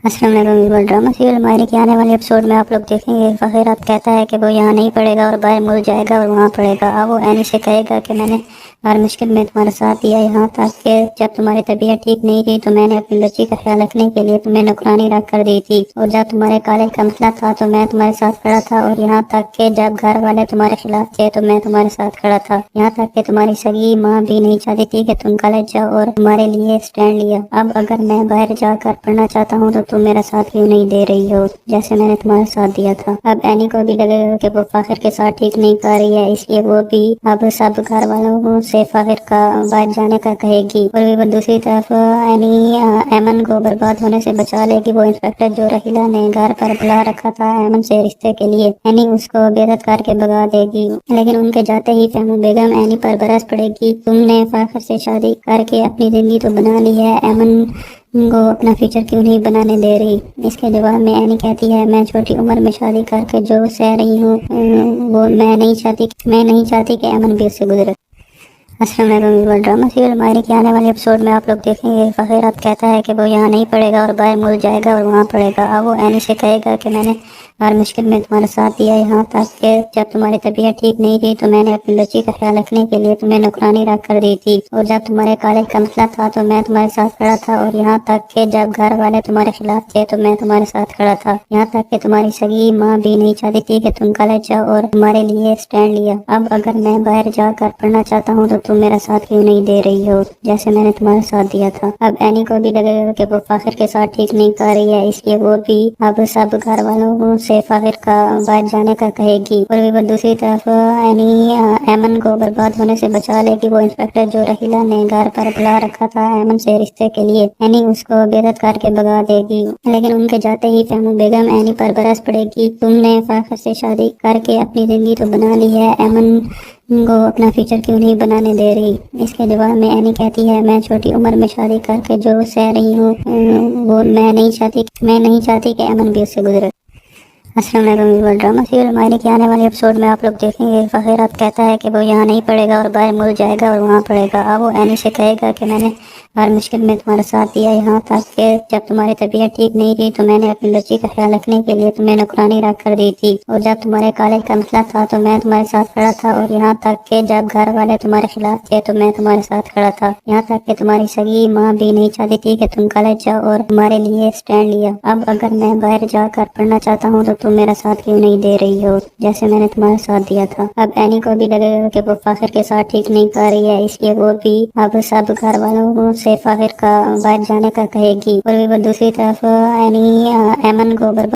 अस्सलाम वालेकुम। ड्रामा सीरियल मायने के आने वाले एपिसोड में आप लोग देखेंगे फ़खीर रात कहता है कि वो यहाँ नहीं पढ़ेगा और बाहर मुल्क जाएगा और वहाँ पढ़ेगा। अब वो एनी से कहेगा कि मैंने हर मुश्किल में तुम्हारा साथ दिया, यहाँ तक कि जब तुम्हारी तबीयत ठीक नहीं थी तो मैंने अपनी बच्ची का ख्याल रखने के लिए तुम्हें नौकरानी रख कर दी थी, और जब तुम्हारे कॉलेज का मसला था तो मैं तुम्हारे साथ खड़ा था, और यहाँ तक कि जब घर वाले तुम्हारे खिलाफ थे तो मैं तुम्हारे साथ खड़ा था, यहाँ तक कि तुम्हारी सगी माँ भी नहीं चाहती थी कि तुम कॉलेज जाओ और तुम्हारे लिए स्टैंड लिया। अब अगर मैं बाहर जाकर पढ़ना चाहता हूँ तो तुम मेरा साथ क्यों नहीं दे रही हो जैसे मैंने तुम्हारा साथ दिया था। अब एनी को भी लगेगा कि वो फ़ाखिर के साथ ठीक नहीं कर रही है, इसलिए वो भी अब सब घर वालों से फ़ाखिर का बाहर जाने का कहेगी, और भी दूसरी तरफ एनी एमन को बर्बाद होने से बचा लेगी। वो इंस्पेक्टर जो रहीला ने घर पर बुला रखा था एमन से रिश्ते के लिए, एनी उसको बेइज्जत करके भगा देगी, लेकिन उनके जाते ही फहमू बेगम एनी पर बरस पड़ेगी। तुमने फ़ाखिर से शादी करके अपनी जिंदगी तो बना ली है, एमन को अपना फ्यूचर क्यों नहीं बनाने दे रही। इसके जवाब में एनी कहती है, मैं छोटी उम्र में शादी करके जो सह रही हूँ वो मैं नहीं चाहती कि एमन भी उससे गुजरे। अस्सलाम वालेकुम। ड्रामा सीरियल मायने के आने वाले एपिसोड में आप लोग देखेंगे फ़खीर रात कहता है कि वो यहाँ नहीं पढ़ेगा और बाहर मुल्क जाएगा और वहाँ पढ़ेगा। अब वो एनी से कहेगा कि मैंने हर मुश्किल में तुम्हारा साथ दिया, यहाँ तक कि जब तुम्हारी तबीयत ठीक नहीं थी तो मैंने अपनी बच्ची का ख्याल रखने के लिए तुम्हें नौकरानी रख कर दी थी, और जब तुम्हारे कॉलेज का मसला था तो मैं तुम्हारे साथ खड़ा था, और यहाँ तक कि जब घर वाले तुम्हारे खिलाफ थे तो मैं तुम्हारे साथ खड़ा था, यहाँ तक कि तुम्हारी सगी माँ भी नहीं चाहती थी कि तुम कॉलेज जाओ और तुम्हारे लिए स्टैंड लिया। अब अगर मैं बाहर जाकर पढ़ना चाहता हूँ तो तुम मेरा साथ क्यों नहीं दे रही हो जैसे मैंने तुम्हारा साथ दिया था। अब एनी को भी लगेगा कि वो फ़ाखिर के साथ ठीक नहीं कर रही है, इसलिए वो भी अब सब घर वालों से फ़ाखिर का बाहर जाने का कहेगी, और भी दूसरी तरफ एनी एमन को बर्बाद होने से बचा लेगी। वो इंस्पेक्टर जो रहीला ने घर पर बुला रखा था एमन से रिश्ते के लिए, एनी उसको बेइज्जत करके भगा देगी, लेकिन उनके जाते ही फहमू बेगम एनी पर बरस पड़ेगी। तुमने फ़ाखिर से शादी करके अपनी जिंदगी तो बना ली है, एमन को अपना फ्यूचर क्यों नहीं बनाने दे रही। इसके जवाब में एनी कहती है, मैं छोटी उम्र में शादी करके जो सह रही हूँ वो मैं नहीं चाहती कि एमन भी उससे गुजरे। अस्सलाम वालेकुम। ड्रामा सीरियल मायने के आने वाले एपिसोड में आप लोग देखेंगे फ़खीर रात कहता है कि वो यहाँ नहीं पढ़ेगा और बाहर मुल्क जाएगा और वहाँ पढ़ेगा। अब वो एनी से कहेगा कि मैंने हर मुश्किल में तुम्हारा साथ दिया, यहाँ तक कि जब तुम्हारी तबीयत ठीक नहीं थी तो मैंने अपनी बच्ची का ख्याल रखने के लिए तुम्हें नौकरानी रख कर दी थी, और जब तुम्हारे कॉलेज का मसला था तो मैं तुम्हारे साथ खड़ा था, और यहाँ तक कि जब घर वाले तुम्हारे खिलाफ थे तो मैं तुम्हारे साथ खड़ा था, यहाँ तक कि तुम्हारी सगी माँ भी नहीं चाहती थी कि तुम कॉलेज जाओ और तुम्हारे लिए स्टैंड लिया। अब अगर मैं बाहर जाकर पढ़ना चाहता हूँ तो तुम मेरा साथ क्यों नहीं दे रही हो जैसे मैंने तुम्हारा साथ दिया था। अब एनी को भी लगेगा कि वो फ़ाखिर के साथ ठीक नहीं कर रही है, इसलिए वो भी अब सब घर वालों से फ़ाखिर का बाहर जाने का कहेगी, और भी दूसरी तरफ एनी एमन को